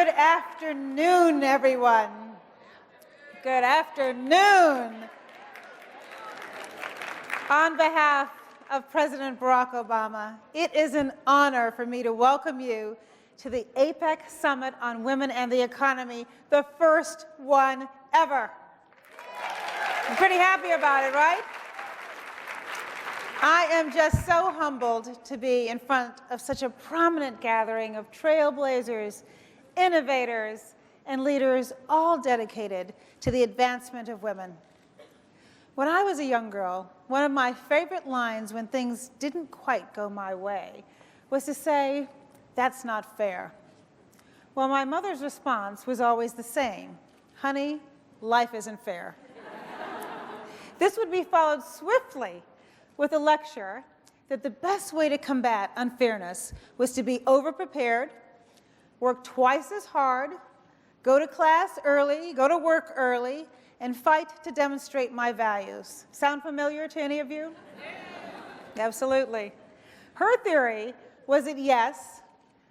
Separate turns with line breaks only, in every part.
Good afternoon, everyone. Good afternoon. On behalf of President Barack Obama, it is an honor for me to welcome you to the APEC Summit on Women and the Economy, the first one ever. I'm pretty happy about it, right? I am just so humbled to be in front of such a prominent gathering of trailblazers, innovators, and leaders, all dedicated to the advancement of women. When I was a young girl, one of my favorite lines when things didn't quite go my way was to say, "That's not fair." Well, my mother's response was always the same: "Honey, life isn't fair." This would be followed swiftly with a lecture that the best way to combat unfairness was to be overprepared, work twice as hard, go to class early, go to work early, and fight to demonstrate my values. Sound familiar to any of you? Yeah. Absolutely. Her theory was that, yes,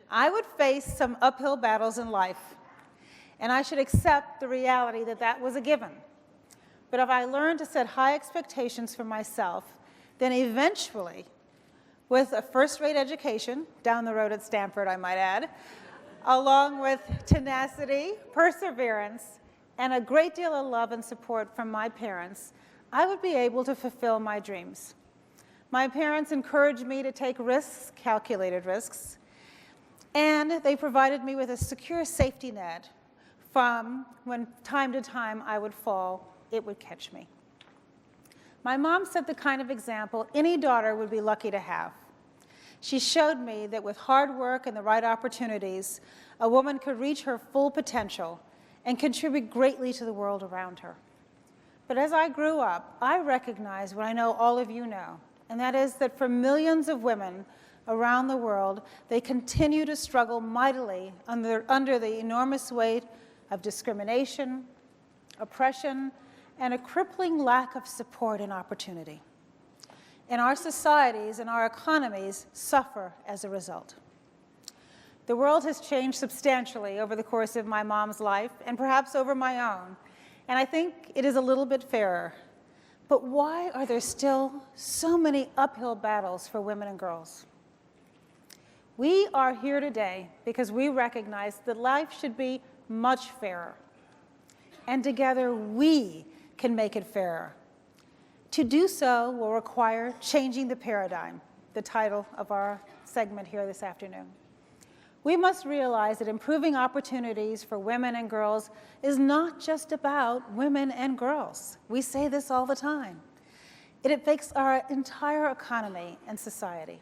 I would face some uphill battles in life, and I should accept the reality that that was a given. But if I learned to set high expectations for myself, then eventually, with a first-rate education, down the road at Stanford, I might add, along with tenacity, perseverance, and a great deal of love and support from my parents, I would be able to fulfill my dreams. My parents encouraged me to take risks, calculated risks, and they provided me with a secure safety net from when time to time I would fall, it would catch me. My mom set the kind of example any daughter would be lucky to have. She showed me that with hard work and the right opportunities, a woman could reach her full potential and contribute greatly to the world around her. But as I grew up, I recognized what I know all of you know, and that is that for millions of women around the world, they continue to struggle mightily under the enormous weight of discrimination, oppression, and a crippling lack of support and opportunity. And our societies and our economies suffer as a result. The world has changed substantially over the course of my mom's life, and perhaps over my own, and I think it is a little bit fairer. But why are there still so many uphill battles for women and girls? We are here today because we recognize that life should be much fairer, and together we can make it fairer. To do so will require changing the paradigm, the title of our segment here this afternoon. We must realize that improving opportunities for women and girls is not just about women and girls. We say this all the time. It affects our entire economy and society.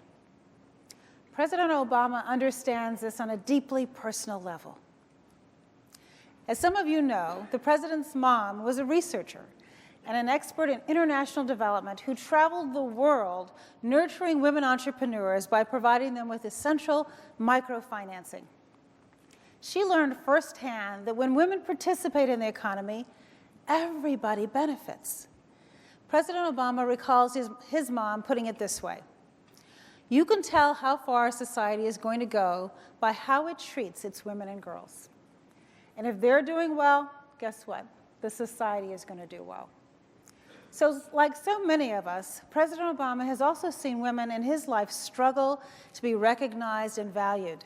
President Obama understands this on a deeply personal level. As some of you know, the president's mom was a researcher and an expert in international development who traveled the world nurturing women entrepreneurs by providing them with essential microfinancing. She learned firsthand that when women participate in the economy, everybody benefits. President Obama recalls his mom putting it this way: "You can tell how far society is going to go by how it treats its women and girls. And if they're doing well, guess what? The society is going to do well." So, like so many of us, President Obama has also seen women in his life struggle to be recognized and valued.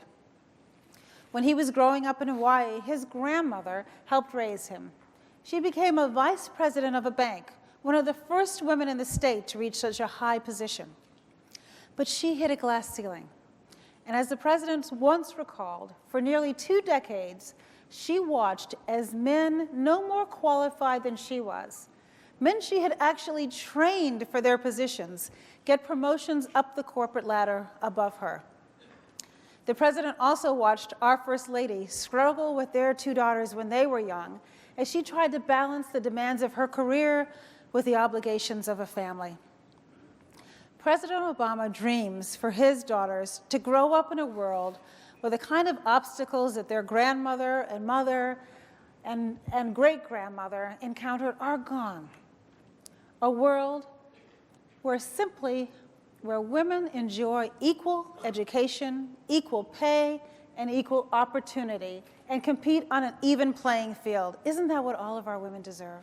When he was growing up in Hawaii, his grandmother helped raise him. She became a vice president of a bank, one of the first women in the state to reach such a high position. But she hit a glass ceiling. And as the president once recalled, for nearly 2 decades, she watched as men no more qualified than she was, men she had actually trained for their positions, get promotions up the corporate ladder above her. The president also watched our First Lady struggle with their 2 daughters when they were young, as she tried to balance the demands of her career with the obligations of a family. President Obama dreams for his daughters to grow up in a world where the kind of obstacles that their grandmother and mother and great-grandmother encountered are gone. A world where women enjoy equal education, equal pay, and equal opportunity, and compete on an even playing field. Isn't that what all of our women deserve?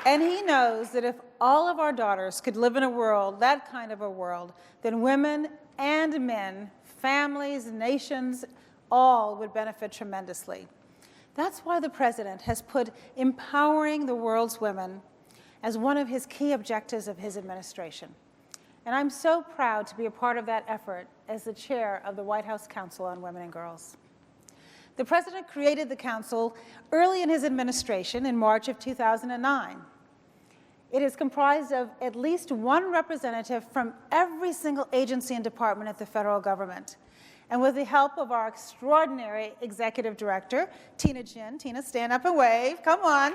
And he knows that if all of our daughters could live in a world, that kind of a world, then women and men, families, nations, all would benefit tremendously. That's why the President has put empowering the world's women as one of his key objectives of his administration. And I'm so proud to be a part of that effort as the chair of the White House Council on Women and Girls. The President created the Council early in his administration in March of 2009. It is comprised of at least one representative from every single agency and department at the federal government. And with the help of our extraordinary executive director, Tina Jin. Tina, stand up and wave. Come on.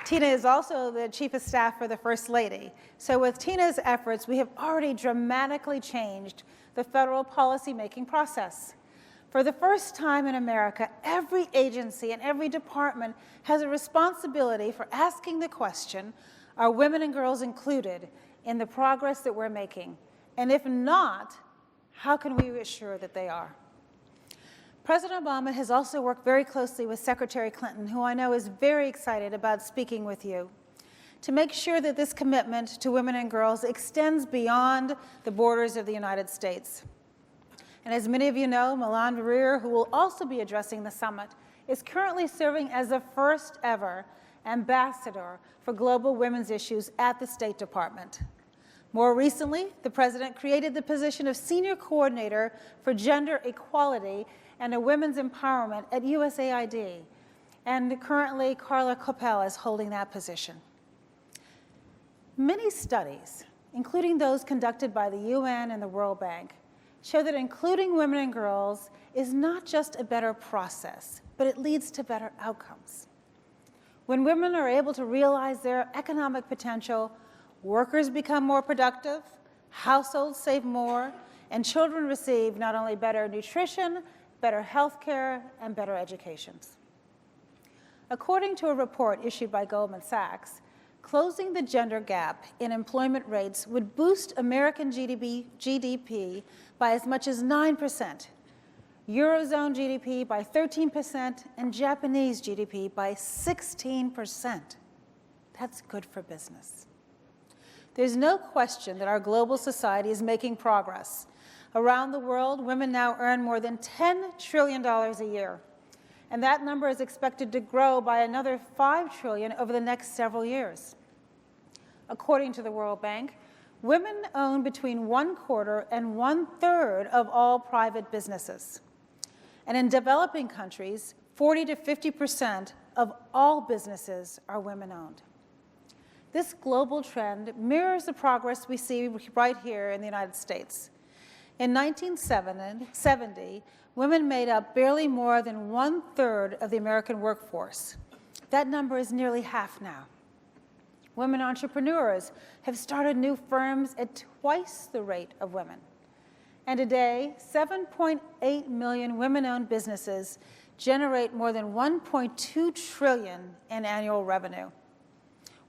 Tina is also the Chief of Staff for the First Lady. So with Tina's efforts, we have already dramatically changed the federal policymaking process. For the first time in America, every agency and every department has a responsibility for asking the question, are women and girls included in the progress that we're making? And if not, how can we assure that they are? President Obama has also worked very closely with Secretary Clinton, who I know is very excited about speaking with you, to make sure that this commitment to women and girls extends beyond the borders of the United States. And as many of you know, Milan Veer, who will also be addressing the summit, is currently serving as the first ever ambassador for global women's issues at the State Department. More recently, the President created the position of Senior Coordinator for Gender Equality and Women's Empowerment at USAID. And currently, Carla Coppell is holding that position. Many studies, including those conducted by the UN and the World Bank, show that including women and girls is not just a better process, but it leads to better outcomes. When women are able to realize their economic potential, workers become more productive, households save more, and children receive not only better nutrition, better health care, and better educations. According to a report issued by Goldman Sachs, closing the gender gap in employment rates would boost American GDP by as much as 9%, Eurozone GDP by 13%, and Japanese GDP by 16%. That's good for business. There's no question that our global society is making progress. Around the world, women now earn more than $10 trillion a year. And that number is expected to grow by another $5 trillion over the next several years. According to the World Bank, women own between 1/4 and 1/3 of all private businesses. And in developing countries, 40 to 50% of all businesses are women-owned. This global trend mirrors the progress we see right here in the United States. In 1970, women made up barely more than 1/3 of the American workforce. That number is nearly half now. Women entrepreneurs have started new firms at twice the rate of women. And today, 7.8 million women-owned businesses generate more than $1.2 trillion in annual revenue.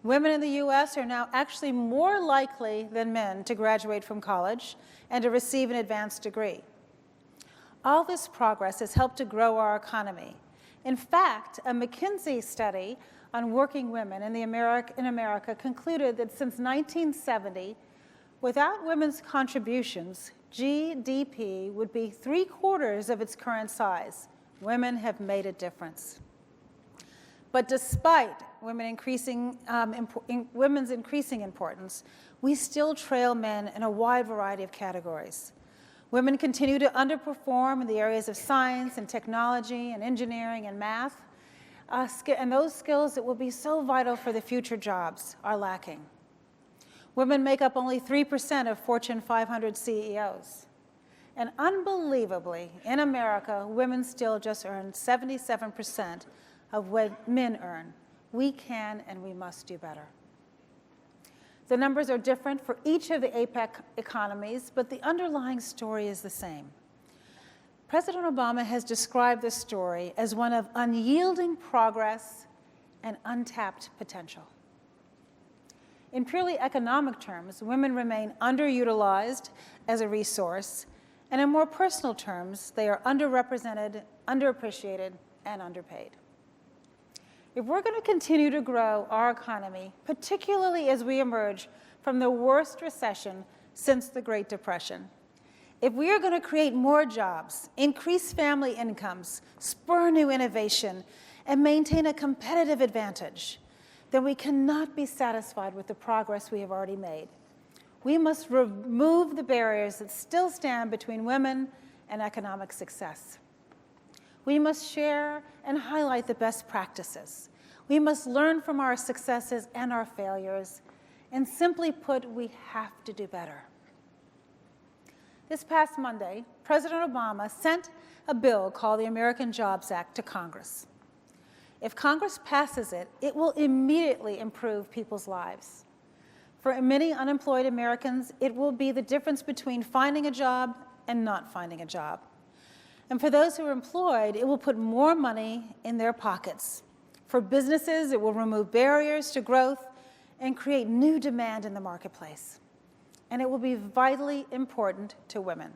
Women in the US are now actually more likely than men to graduate from college and to receive an advanced degree. All this progress has helped to grow our economy. In fact, a McKinsey study on working women in America concluded that since 1970, without women's contributions, GDP would be 3/4 of its current size. Women have made a difference. But despite women's increasing importance, we still trail men in a wide variety of categories. Women continue to underperform in the areas of science and technology and engineering and math, and those skills that will be so vital for the future jobs are lacking. Women make up only 3% of Fortune 500 CEOs. And unbelievably, in America, women still just earn 77% of what men earn. We can and we must do better. The numbers are different for each of the APEC economies, but the underlying story is the same. President Obama has described this story as one of unyielding progress and untapped potential. In purely economic terms, women remain underutilized as a resource, and in more personal terms, they are underrepresented, underappreciated, and underpaid. If we're going to continue to grow our economy, particularly as we emerge from the worst recession since the Great Depression, if we are going to create more jobs, increase family incomes, spur new innovation, and maintain a competitive advantage, then we cannot be satisfied with the progress we have already made. We must remove the barriers that still stand between women and economic success. We must share and highlight the best practices. We must learn from our successes and our failures. And simply put, we have to do better. This past Monday, President Obama sent a bill called the American Jobs Act to Congress. If Congress passes it, it will immediately improve people's lives. For many unemployed Americans, it will be the difference between finding a job and not finding a job. And for those who are employed, it will put more money in their pockets. For businesses, it will remove barriers to growth and create new demand in the marketplace. And it will be vitally important to women.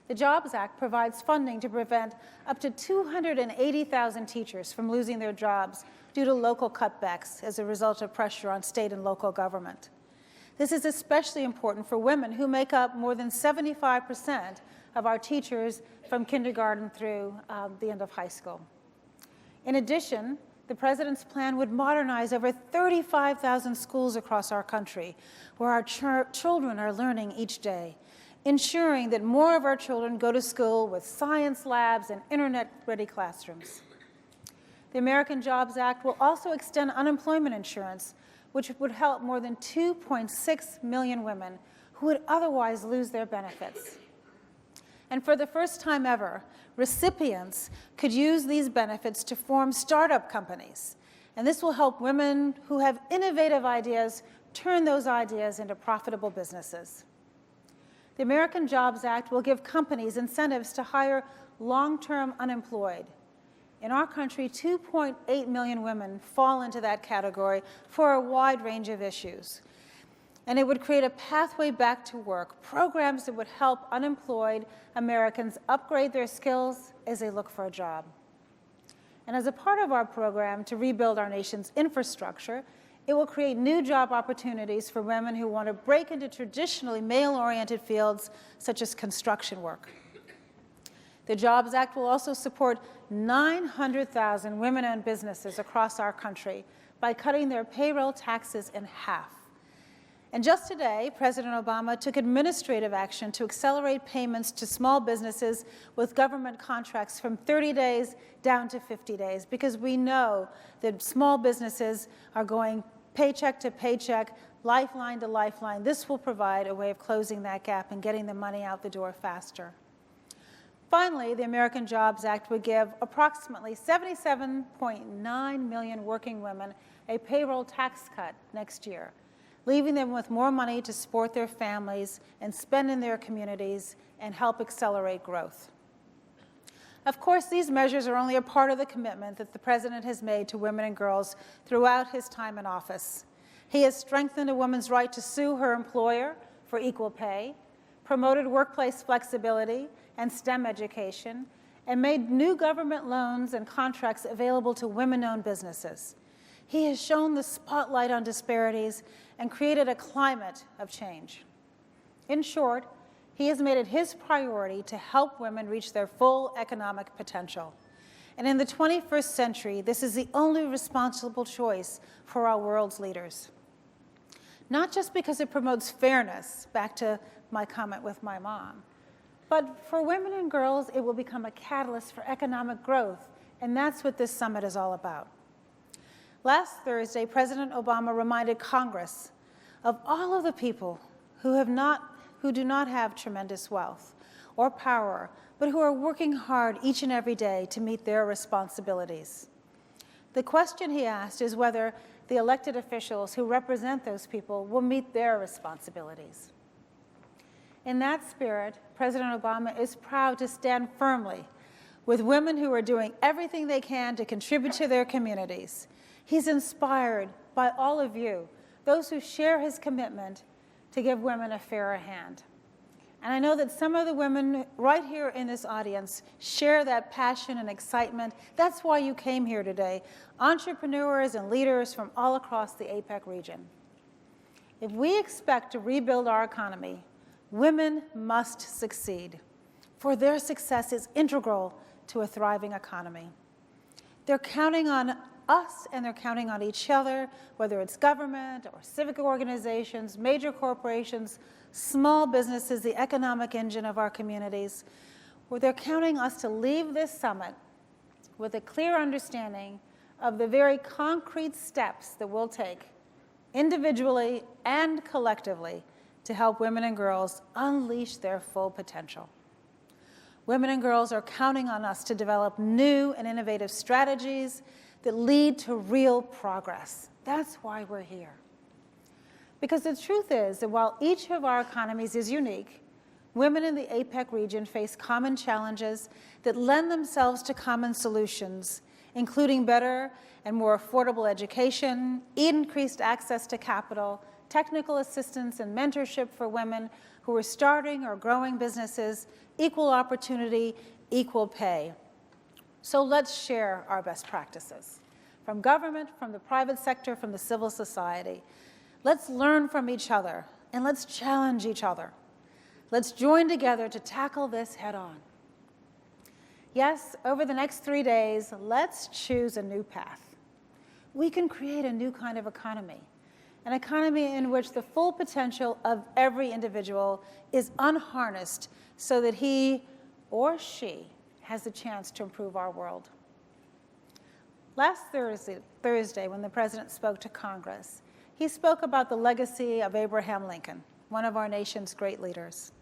The Jobs Act provides funding to prevent up to 280,000 teachers from losing their jobs due to local cutbacks as a result of pressure on state and local government. This is especially important for women who make up more than 75% of our teachers from kindergarten through the end of high school. In addition, the President's plan would modernize over 35,000 schools across our country where our children are learning each day, ensuring that more of our children go to school with science labs and internet-ready classrooms. The American Jobs Act will also extend unemployment insurance, which would help more than 2.6 million women who would otherwise lose their benefits. And for the first time ever, recipients could use these benefits to form startup companies. And this will help women who have innovative ideas turn those ideas into profitable businesses. The American Jobs Act will give companies incentives to hire long-term unemployed. In our country, 2.8 million women fall into that category for a wide range of issues. And it would create a pathway back to work, programs that would help unemployed Americans upgrade their skills as they look for a job. And as a part of our program to rebuild our nation's infrastructure, it will create new job opportunities for women who want to break into traditionally male-oriented fields such as construction work. The Jobs Act will also support 900,000 women-owned businesses across our country by cutting their payroll taxes in half. And just today, President Obama took administrative action to accelerate payments to small businesses with government contracts from 30 days down to 50 days, because we know that small businesses are going paycheck to paycheck, lifeline to lifeline. This will provide a way of closing that gap and getting the money out the door faster. Finally, the American Jobs Act would give approximately 77.9 million working women a payroll tax cut next year, leaving them with more money to support their families and spend in their communities and help accelerate growth. Of course, these measures are only a part of the commitment that the President has made to women and girls throughout his time in office. He has strengthened a woman's right to sue her employer for equal pay, promoted workplace flexibility and STEM education, and made new government loans and contracts available to women-owned businesses. He has shone the spotlight on disparities and created a climate of change. In short, he has made it his priority to help women reach their full economic potential. And in the 21st century, this is the only responsible choice for our world's leaders. Not just because it promotes fairness, back to my comment with my mom, but for women and girls, it will become a catalyst for economic growth, and that's what this summit is all about. Last Thursday, President Obama reminded Congress of all of the people who do not have tremendous wealth or power, but who are working hard each and every day to meet their responsibilities. The question he asked is whether the elected officials who represent those people will meet their responsibilities. In that spirit, President Obama is proud to stand firmly with women who are doing everything they can to contribute to their communities. He's inspired by all of you, those who share his commitment to give women a fairer hand. And I know that some of the women right here in this audience share that passion and excitement. That's why you came here today, entrepreneurs and leaders from all across the APEC region. If we expect to rebuild our economy, women must succeed, for their success is integral to a thriving economy. They're counting on us and they're counting on each other, whether it's government or civic organizations, major corporations, small businesses, the economic engine of our communities, where they're counting us to leave this summit with a clear understanding of the very concrete steps that we'll take individually and collectively to help women and girls unleash their full potential. Women and girls are counting on us to develop new and innovative strategies that lead to real progress. That's why we're here. Because the truth is that while each of our economies is unique, women in the APEC region face common challenges that lend themselves to common solutions, including better and more affordable education, increased access to capital, technical assistance and mentorship for women who are starting or growing businesses, equal opportunity, equal pay. So let's share our best practices from government, from the private sector, from the civil society. Let's learn from each other and let's challenge each other. Let's join together to tackle this head on. Yes, over the next 3 days, let's choose a new path. We can create a new kind of economy, an economy in which the full potential of every individual is unharnessed so that he or she has the chance to improve our world. Last Thursday, when the President spoke to Congress, he spoke about the legacy of Abraham Lincoln, one of our nation's great leaders.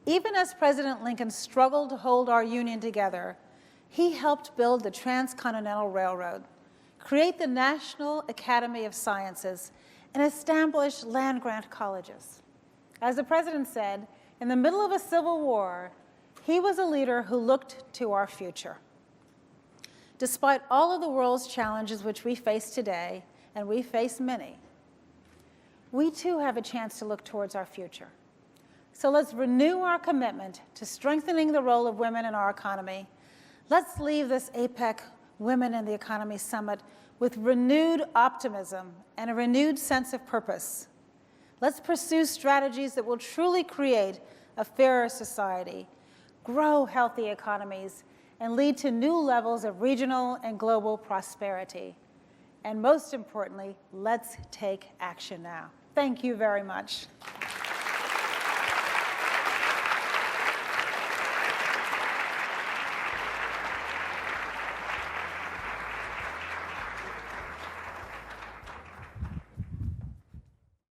Even as President Lincoln struggled to hold our union together, he helped build the Transcontinental Railroad, create the National Academy of Sciences, and establish land-grant colleges. As the President said, in the middle of a civil war, he was a leader who looked to our future. Despite all of the world's challenges which we face today, and we face many, we too have a chance to look towards our future. So let's renew our commitment to strengthening the role of women in our economy. Let's leave this APEC Women in the Economy Summit with renewed optimism and a renewed sense of purpose. Let's pursue strategies that will truly create a fairer society, grow healthy economies, and lead to new levels of regional and global prosperity. And most importantly, let's take action now. Thank you very much.